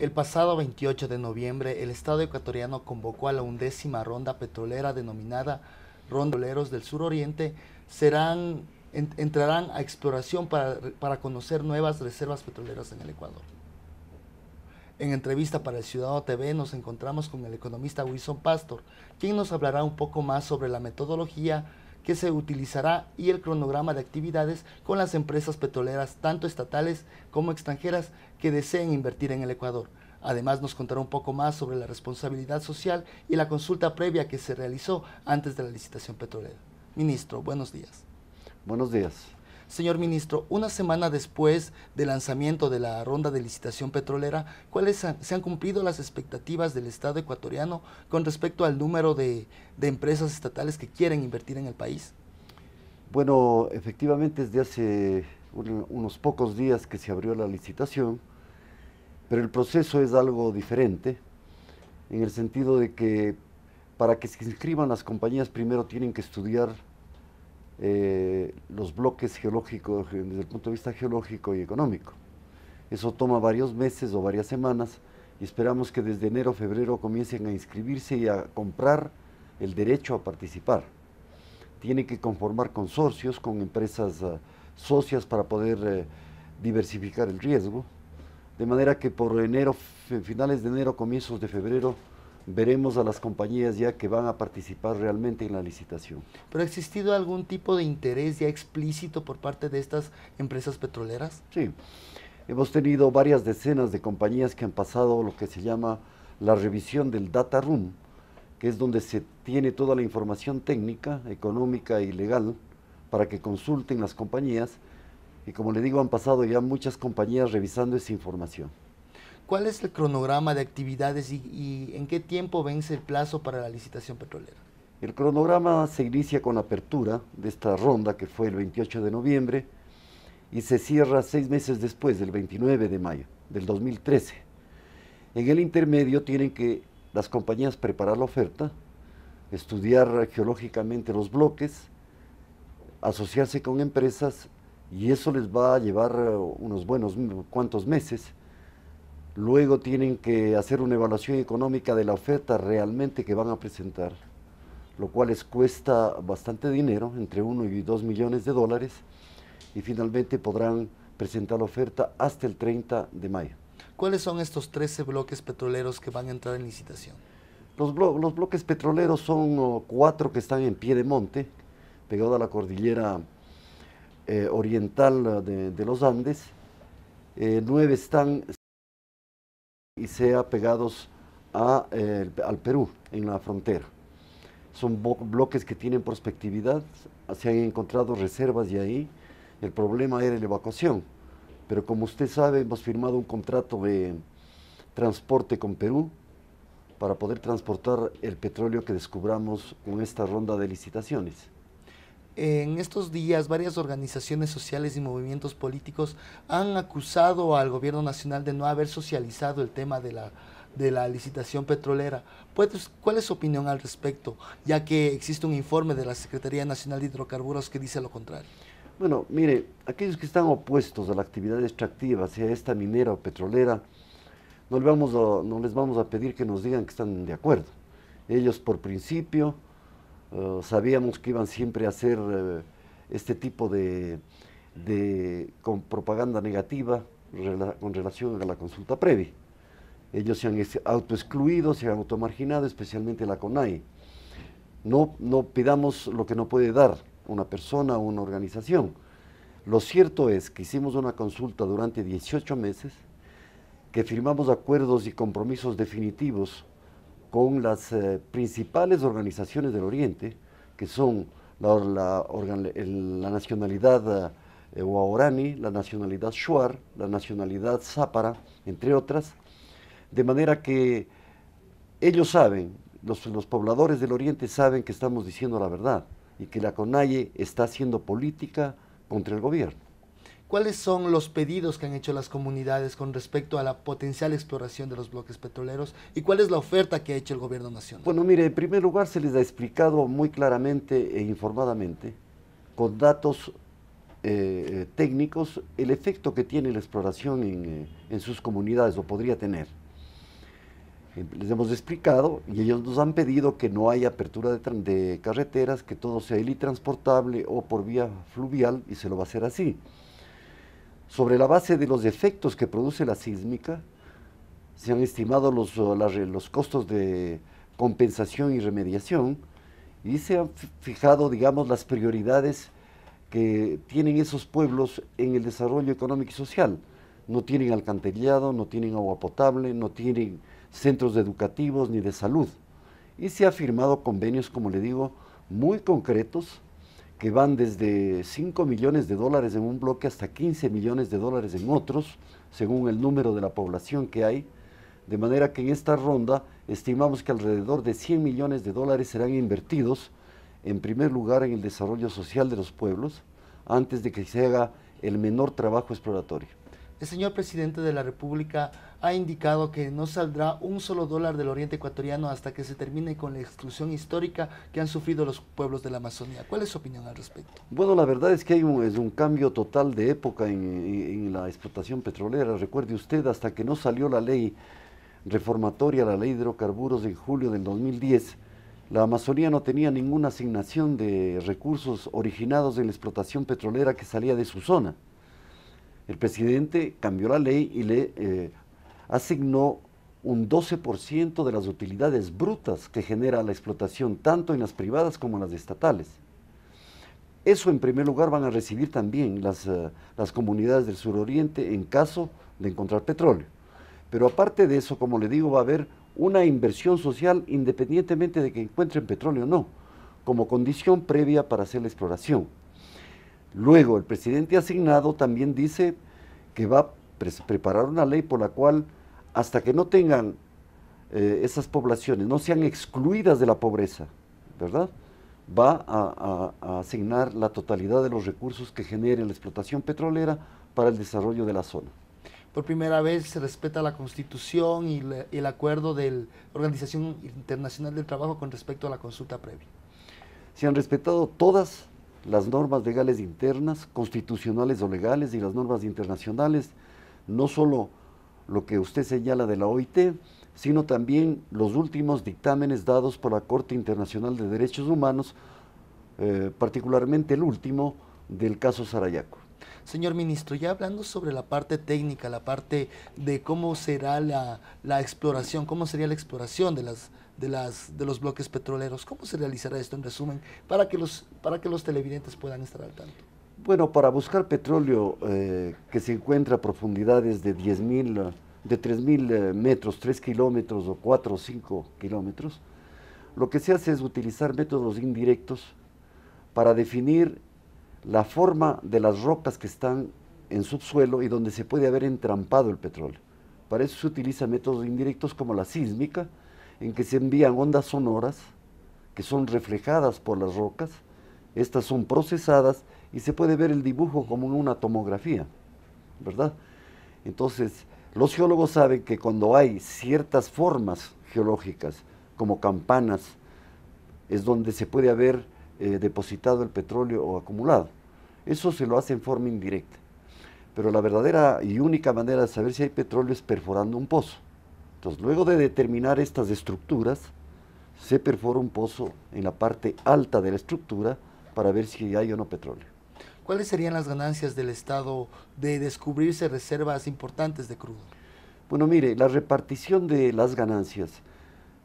El pasado 28 de noviembre, el Estado ecuatoriano convocó a la 11ª ronda petrolera denominada Ronda de Petroleros del Suroriente. Entrarán a exploración para conocer nuevas reservas petroleras en el Ecuador. En entrevista para El Ciudadano TV nos encontramos con el economista Wilson Pastor, quien nos hablará un poco más sobre la metodología que se utilizará y el cronograma de actividades con las empresas petroleras, tanto estatales como extranjeras, que deseen invertir en el Ecuador. Además nos contará un poco más sobre la responsabilidad social y la consulta previa que se realizó antes de la licitación petrolera. Ministro, buenos días. Buenos días. Señor ministro, una semana después del lanzamiento de la ronda de licitación petrolera, ¿se han cumplido las expectativas del Estado ecuatoriano con respecto al número de empresas estatales que quieren invertir en el país? Bueno, efectivamente desde hace unos pocos días que se abrió la licitación, pero el proceso es algo diferente, en el sentido de que para que se inscriban las compañías primero tienen que estudiar los bloques geológicos desde el punto de vista geológico y económico. Eso toma varios meses o varias semanas y esperamos que desde enero o febrero comiencen a inscribirse y a comprar el derecho a participar. Tienen que conformar consorcios con empresas socias para poder diversificar el riesgo, de manera que por enero, finales de enero, comienzos de febrero, veremos a las compañías ya que van a participar realmente en la licitación. ¿Pero ha existido algún tipo de interés ya explícito por parte de estas empresas petroleras? Sí, hemos tenido varias decenas de compañías que han pasado lo que se llama la revisión del data room, que es donde se tiene toda la información técnica, económica y legal para que consulten las compañías, y como le digo, han pasado ya muchas compañías revisando esa información. ¿Cuál es el cronograma de actividades y en qué tiempo vence el plazo para la licitación petrolera? El cronograma se inicia con la apertura de esta ronda, que fue el 28 de noviembre, y se cierra 6 meses después, del 29 de mayo del 2013. En el intermedio tienen que las compañías preparar la oferta, estudiar geológicamente los bloques, asociarse con empresas, y eso les va a llevar unos buenos cuantos meses. Luego tienen que hacer una evaluación económica de la oferta realmente que van a presentar, lo cual les cuesta bastante dinero, entre 1 y 2 millones de dólares, y finalmente podrán presentar la oferta hasta el 30 de mayo. ¿Cuáles son estos 13 bloques petroleros que van a entrar en licitación? Los bloques petroleros son 4 que están en pie de monte, pegado a la cordillera oriental de los Andes, 9 están y sea pegados al Perú, en la frontera. Son bloques que tienen prospectividad, se han encontrado reservas y ahí el problema era la evacuación. Pero como usted sabe, hemos firmado un contrato de transporte con Perú para poder transportar el petróleo que descubramos con esta ronda de licitaciones. En estos días, varias organizaciones sociales y movimientos políticos han acusado al gobierno nacional de no haber socializado el tema de la licitación petrolera. Pues, ¿cuál es su opinión al respecto? Ya que existe un informe de la Secretaría Nacional de Hidrocarburos que dice lo contrario. Bueno, mire, aquellos que están opuestos a la actividad extractiva, sea esta minera o petrolera, no les vamos a pedir que nos digan que están de acuerdo. Ellos, por principio, sabíamos que iban siempre a hacer este tipo con propaganda negativa con relación a la consulta previa. Ellos se han autoexcluido, se han automarginado, especialmente la CONAIE. No pidamos lo que no puede dar una persona o una organización. Lo cierto es que hicimos una consulta durante 18 meses, que firmamos acuerdos y compromisos definitivos con las principales organizaciones del Oriente, que son la nacionalidad Waorani, la nacionalidad Shuar, la nacionalidad Zápara, entre otras, de manera que ellos saben, los pobladores del Oriente saben que estamos diciendo la verdad y que la CONAIE está haciendo política contra el gobierno. ¿Cuáles son los pedidos que han hecho las comunidades con respecto a la potencial exploración de los bloques petroleros y cuál es la oferta que ha hecho el gobierno nacional? Bueno, mire, en primer lugar se les ha explicado muy claramente e informadamente, con datos técnicos, el efecto que tiene la exploración en sus comunidades, o podría tener. Les hemos explicado y ellos nos han pedido que no haya apertura de carreteras, que todo sea helitransportable o por vía fluvial, y se lo va a hacer así. Sobre la base de los efectos que produce la sísmica, se han estimado los costos de compensación y remediación y se han fijado, digamos, las prioridades que tienen esos pueblos en el desarrollo económico y social. No tienen alcantarillado, no tienen agua potable, no tienen centros educativos ni de salud. Y se ha firmado convenios, como le digo, muy concretos, que van desde 5 millones de dólares en un bloque hasta 15 millones de dólares en otros, según el número de la población que hay, de manera que en esta ronda estimamos que alrededor de 100 millones de dólares serán invertidos, en primer lugar, en el desarrollo social de los pueblos, antes de que se haga el menor trabajo exploratorio. El señor presidente de la República ha indicado que no saldrá un solo dólar del oriente ecuatoriano hasta que se termine con la exclusión histórica que han sufrido los pueblos de la Amazonía. ¿Cuál es su opinión al respecto? Bueno, la verdad es que hay un cambio total de época en la explotación petrolera. Recuerde usted, hasta que no salió la ley reformatoria, la ley de hidrocarburos en julio del 2010, la Amazonía no tenía ninguna asignación de recursos originados en la explotación petrolera que salía de su zona. El presidente cambió la ley y le asignó un 12% de las utilidades brutas que genera la explotación, tanto en las privadas como en las estatales. Eso, en primer lugar, van a recibir también las comunidades del suroriente en caso de encontrar petróleo. Pero aparte de eso, como le digo, va a haber una inversión social independientemente de que encuentren petróleo o no, como condición previa para hacer la exploración. Luego, el presidente asignado también dice que va a preparar una ley por la cual, hasta que no tengan esas poblaciones, no sean excluidas de la pobreza, ¿verdad?, va a asignar la totalidad de los recursos que genere la explotación petrolera para el desarrollo de la zona. Por primera vez se respeta la Constitución y el acuerdo de la Organización Internacional del Trabajo con respecto a la consulta previa. Se han respetado todas las normas legales internas, constitucionales o legales, y las normas internacionales, no solo lo que usted señala de la OIT, sino también los últimos dictámenes dados por la Corte Internacional de Derechos Humanos, particularmente el último del caso Sarayaco. Señor ministro, ya hablando sobre la parte técnica, la parte de cómo será la exploración, cómo sería la exploración de los bloques petroleros, ¿cómo se realizará esto en resumen para que los televidentes puedan estar al tanto? Bueno, para buscar petróleo que se encuentra a profundidades de 3.000 metros, 3 kilómetros o 4 o 5 kilómetros, lo que se hace es utilizar métodos indirectos para definir la forma de las rocas que están en subsuelo y donde se puede haber entrampado el petróleo. Para eso se utilizan métodos indirectos como la sísmica, en que se envían ondas sonoras que son reflejadas por las rocas. Estas son procesadas y se puede ver el dibujo como en una tomografía, ¿verdad? Entonces, los geólogos saben que cuando hay ciertas formas geológicas, como campanas, es donde se puede haber depositado el petróleo o acumulado. Eso se lo hace en forma indirecta. Pero la verdadera y única manera de saber si hay petróleo es perforando un pozo. Entonces, luego de determinar estas estructuras, se perfora un pozo en la parte alta de la estructura para ver si hay o no petróleo. ¿Cuáles serían las ganancias del Estado de descubrirse reservas importantes de crudo? Bueno, mire, la repartición de las ganancias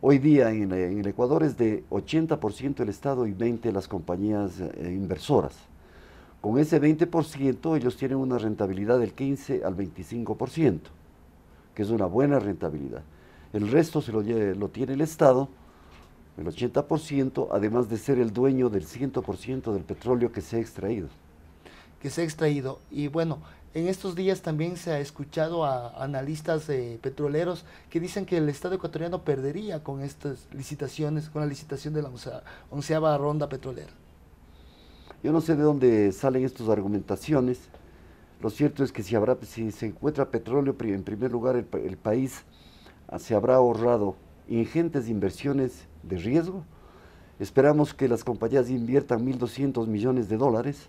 hoy día en el Ecuador es de 80% el Estado y 20% las compañías inversoras. Con ese 20% ellos tienen una rentabilidad del 15 al 25%, que es una buena rentabilidad. El resto lo tiene el Estado, el 80%, además de ser el dueño del 100% del petróleo que se ha extraído. Y bueno, en estos días también se ha escuchado a analistas petroleros que dicen que el Estado ecuatoriano perdería con estas licitaciones, con la licitación de la 11ª ronda petrolera. Yo no sé de dónde salen estas argumentaciones. Lo cierto es que si se encuentra petróleo, en primer lugar el país se habrá ahorrado ingentes inversiones de riesgo. Esperamos que las compañías inviertan 1.200 millones de dólares.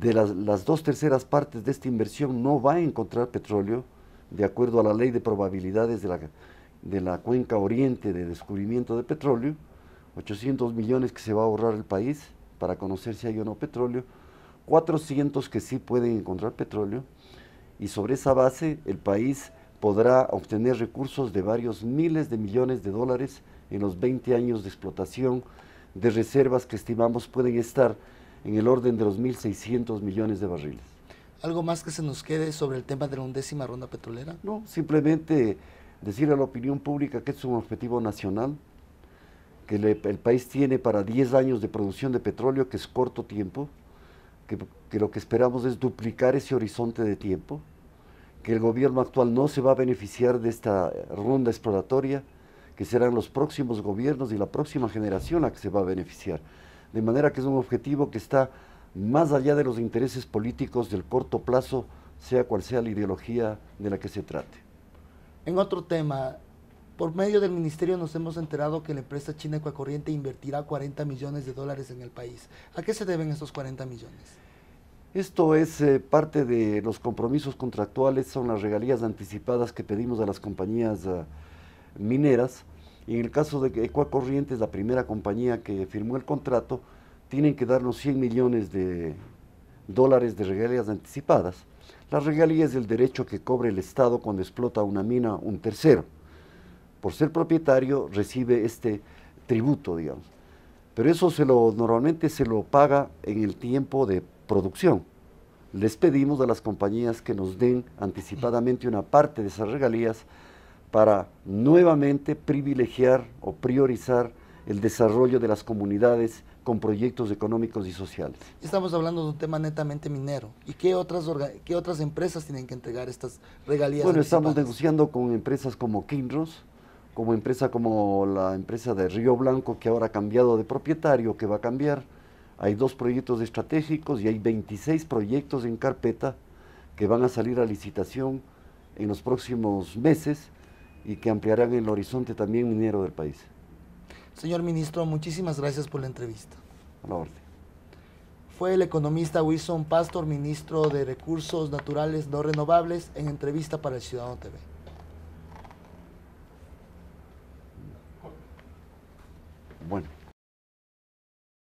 De las 2/3 partes de esta inversión no va a encontrar petróleo, de acuerdo a la ley de probabilidades de la cuenca oriente de descubrimiento de petróleo, 800 millones que se va a ahorrar el país para conocer si hay o no petróleo, 400 que sí pueden encontrar petróleo, y sobre esa base el país podrá obtener recursos de varios miles de millones de dólares en los 20 años de explotación de reservas que estimamos pueden estar en el orden de los 1.600 millones de barriles. ¿Algo más que se nos quede sobre el tema de la 11ª ronda petrolera? No, simplemente decir a la opinión pública que es un objetivo nacional, que el país tiene para 10 años de producción de petróleo, que es corto tiempo, que lo que esperamos es duplicar ese horizonte de tiempo, que el gobierno actual no se va a beneficiar de esta ronda exploratoria, que serán los próximos gobiernos y la próxima generación la que se va a beneficiar. De manera que es un objetivo que está más allá de los intereses políticos del corto plazo, sea cual sea la ideología de la que se trate. En otro tema, por medio del ministerio nos hemos enterado que la empresa china Ecuacorriente invertirá 40 millones de dólares en el país. ¿A qué se deben estos 40 millones? Esto es parte de los compromisos contractuales, son las regalías anticipadas que pedimos a las compañías mineras. Y en el caso de que Ecuacorriente es la primera compañía que firmó el contrato, tienen que darnos 100 millones de dólares de regalías anticipadas. La regalía es el derecho que cobre el Estado cuando explota una mina un tercero. Por ser propietario recibe este tributo, digamos. Pero eso normalmente se lo paga en el tiempo de producción. Les pedimos a las compañías que nos den anticipadamente una parte de esas regalías para nuevamente privilegiar o priorizar el desarrollo de las comunidades con proyectos económicos y sociales. Estamos hablando de un tema netamente minero. ¿Y qué otras empresas tienen que entregar estas regalías? Bueno, anticipadas? estamos negociando con empresas como Kinross, como la empresa de Río Blanco, que ahora ha cambiado de propietario, que va a cambiar. Hay 2 proyectos estratégicos y hay 26 proyectos en carpeta que van a salir a licitación en los próximos meses y que ampliarán el horizonte también minero del país. Señor ministro, muchísimas gracias por la entrevista. A la orden. Fue el economista Wilson Pastor, ministro de Recursos Naturales No Renovables, en entrevista para El Ciudadano TV.